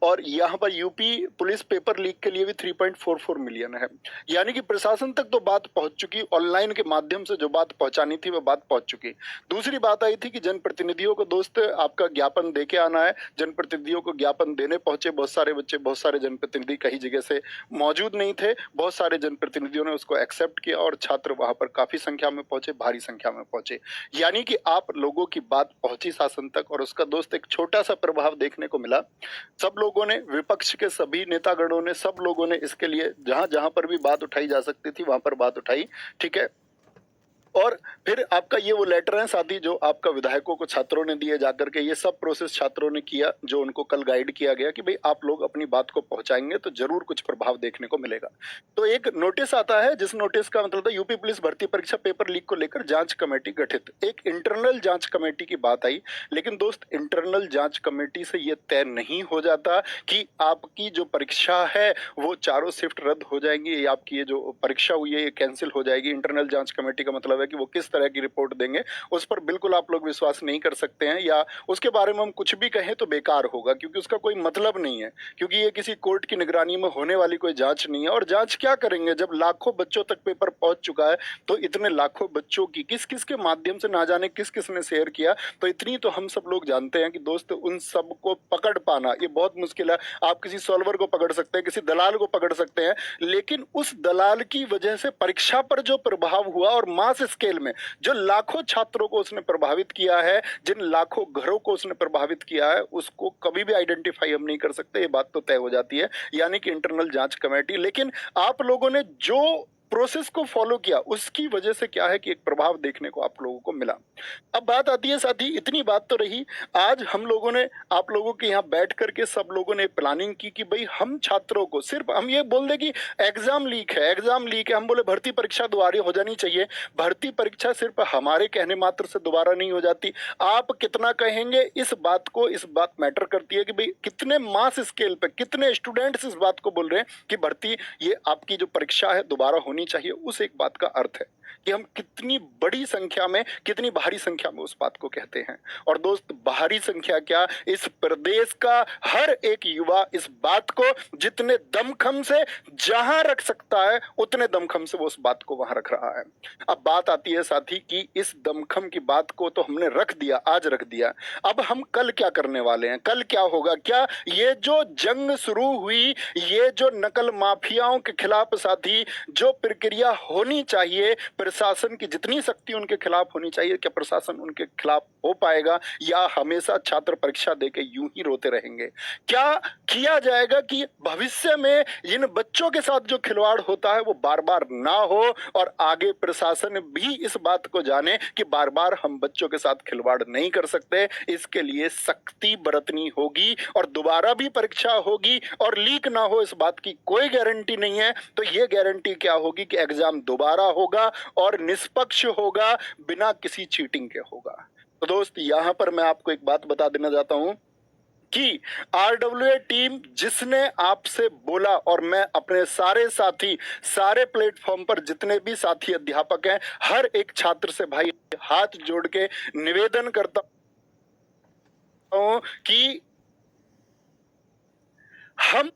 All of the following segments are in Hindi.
और यहाँ पर यूपी पुलिस पेपर लीक के लिए भी 3.44 मिलियन है। यानी कि प्रशासन तक तो बात पहुंच चुकी, ऑनलाइन के माध्यम से जो बात पहुंचानी थी वो बात पहुंच चुकी। दूसरी बात आई थी कि जनप्रतिनिधियों को दोस्त आपका ज्ञापन देके आना है। जनप्रतिनिधियों को ज्ञापन देने पहुंचे बहुत सारे बच्चे, बहुत सारे जनप्रतिनिधि कई जगह से मौजूद नहीं थे। बहुत सारे जनप्रतिनिधियों ने उसको एक्सेप्ट किया और छात्र वहां पर काफी संख्या में पहुंचे, भारी संख्या में पहुंचे। यानी कि आप लोगों की बात पहुंची शासन तक और उसका दोस्त एक छोटा सा प्रभाव देखने को मिला। सब लोगों ने, विपक्ष के सभी नेतागणों ने, सब लोगों ने इसके लिए जहां जहां पर भी बात उठाई जा सकती थी वहां पर बात उठाई। ठीक है। और फिर आपका ये वो लेटर है साथ ही जो आपका विधायकों को छात्रों ने दिए जाकर के, ये सब प्रोसेस छात्रों ने किया जो उनको कल गाइड किया गया कि भाई आप लोग अपनी बात को पहुंचाएंगे तो जरूर कुछ प्रभाव देखने को मिलेगा। तो एक नोटिस आता है जिस नोटिस का मतलब था यूपी पुलिस भर्ती परीक्षा पेपर लीक को लेकर जांच कमेटी गठित। एक इंटरनल जांच कमेटी की बात आई, लेकिन दोस्त इंटरनल जांच कमेटी से ये तय नहीं हो जाता कि आपकी जो परीक्षा है वो चारों शिफ्ट रद्द हो जाएंगी या आपकी ये जो परीक्षा हुई है ये कैंसिल हो जाएगी। इंटरनल जांच कमेटी का मतलब कि वो किस तरह की रिपोर्ट देंगे उस पर बिल्कुल आप लोग विश्वास नहीं कर सकते हैं, या उसके बारे में हम कुछ भी कहें तो बेकार होगा क्योंकि उसका कोई मतलब नहीं है, क्योंकि ये किसी कोर्ट की निगरानी में होने वाली कोई जांच नहीं है। और जांच क्या करेंगे जब लाखों बच्चों तक पेपर पहुंच चुका है, तो इतने लाखों बच्चों की किस किस के माध्यम से ना जाने किस किस ने शेयर किया, तो इतनी तो हम सब लोग जानते हैं कि दोस्त उन सब को पकड़ पाना ये बहुत मुश्किल है। आप किसी सॉल्वर को पकड़ सकते हैं, किसी दलाल को पकड़ सकते हैं, लेकिन उस दलाल की वजह से परीक्षा पर जो प्रभाव हुआ और मास स्केल में जो लाखों छात्रों को उसने प्रभावित किया है, जिन लाखों घरों को उसने प्रभावित किया है, उसको कभी भी आइडेंटिफाई हम नहीं कर सकते। ये बात तो तय हो जाती है, यानी कि इंटरनल जांच कमेटी। लेकिन आप लोगों ने जो प्रोसेस को फॉलो किया उसकी वजह से क्या है कि एक प्रभाव देखने को आप लोगों को मिला। अब बात आती है साथी, इतनी बात तो रही, आज हम लोगों ने आप लोगों के यहाँ बैठ करके सब लोगों ने प्लानिंग की कि भाई हम छात्रों को सिर्फ हम ये बोल दे कि एग्जाम लीक है, एग्जाम लीक है। हम बोले भर्ती परीक्षा दोबारा हो जानी चाहिए। भर्ती परीक्षा सिर्फ हमारे कहने मात्र से दोबारा नहीं हो जाती। आप कितना कहेंगे इस बात को, इस बात मैटर करती है कि भाई कितने मास स्केल पे कितने स्टूडेंट्स इस बात को बोल रहे हैं कि भर्ती ये आपकी जो परीक्षा है दोबारा होनी चाहिए। उस एक बात का अर्थ है कि हम कितनी बड़ी संख्या में, कितनी भारी संख्या में उस बात को कहते हैं। और दोस्त भारी संख्या क्या, इस प्रदेश का हर एक युवा इस बात को जितने दमखम से जहां रख सकता है उतने दमखम से वो उस बात को वहां रख रहा है। अब बात आती है साथी कि इस दमखम की बात को तो हमने रख दिया, आज रख दिया, अब हम कल क्या करने वाले हैं, कल क्या होगा? क्या ये जो जंग शुरू हुई, ये जो नकल माफियाओं के खिलाफ साथी जो प्रक्रिया होनी चाहिए, प्रशासन की जितनी शक्ति उनके खिलाफ होनी चाहिए, क्या प्रशासन उनके खिलाफ हो पाएगा या हमेशा छात्र परीक्षा देके यूं ही रोते रहेंगे? क्या किया जाएगा कि भविष्य में इन बच्चों के साथ जो खिलवाड़ होता है वो बार बार ना हो और आगे प्रशासन भी इस बात को जाने कि बार बार हम बच्चों के साथ खिलवाड़ नहीं कर सकते। इसके लिए सख्ती बरतनी होगी और दोबारा भी परीक्षा होगी और लीक ना हो इस बात की कोई गारंटी नहीं है। तो ये गारंटी क्या होगी कि एग्जाम दोबारा होगा और निष्पक्ष होगा, बिना किसी चीटिंग के होगा। तो दोस्त यहां पर मैं आपको एक बात बता देना चाहता हूं कि आरडब्ल्यूए टीम जिसने आपसे बोला, और मैं अपने सारे साथी, सारे प्लेटफॉर्म पर जितने भी साथी अध्यापक हैं, हर एक छात्र से भाई हाथ जोड़ के निवेदन करता हूं कि हम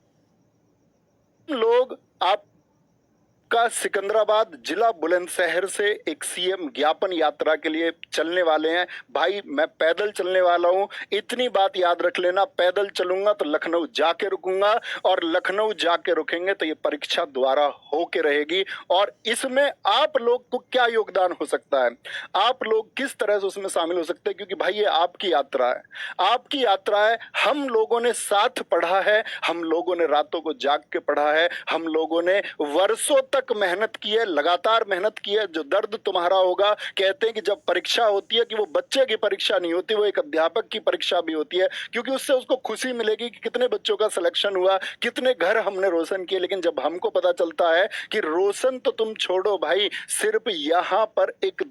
लोग आपका सिकंदराबाद जिला बुलंदशहर से एक सीएम ज्ञापन यात्रा के लिए चलने वाले हैं। भाई मैं पैदल चलने वाला हूं, इतनी बात याद रख लेना, पैदल चलूंगा तो लखनऊ जाके रुकूंगा और लखनऊ जाके रुकेंगे तो ये परीक्षा दोबारा होके रहेगी। और इसमें आप लोग को क्या योगदान हो सकता है, आप लोग किस तरह से उसमें शामिल हो सकते हैं, क्योंकि भाई ये आपकी यात्रा है, आपकी यात्रा है। हम लोगों ने साथ पढ़ा है, हम लोगों ने रातों को जाग के पढ़ा है, हम लोगों ने वर्षों तक मेहनत की है, लगातार मेहनत की है। जो दर्द तुम्हारा होगा, कहते हैं कि जब परीक्षा होती है कि वो बच्चे की परीक्षा नहीं होती, वो एक अध्यापक की परीक्षा भी होती है, क्योंकि उससे उसको खुशी मिलेगी कि कितने बच्चों का सिलेक्शन हुआ, कितने घर हमने रोशन किए। लेकिन जब हमको पता चलता है कि रोशन तो तुम छोड़ो भाई, सिर्फ यहाँ पर एक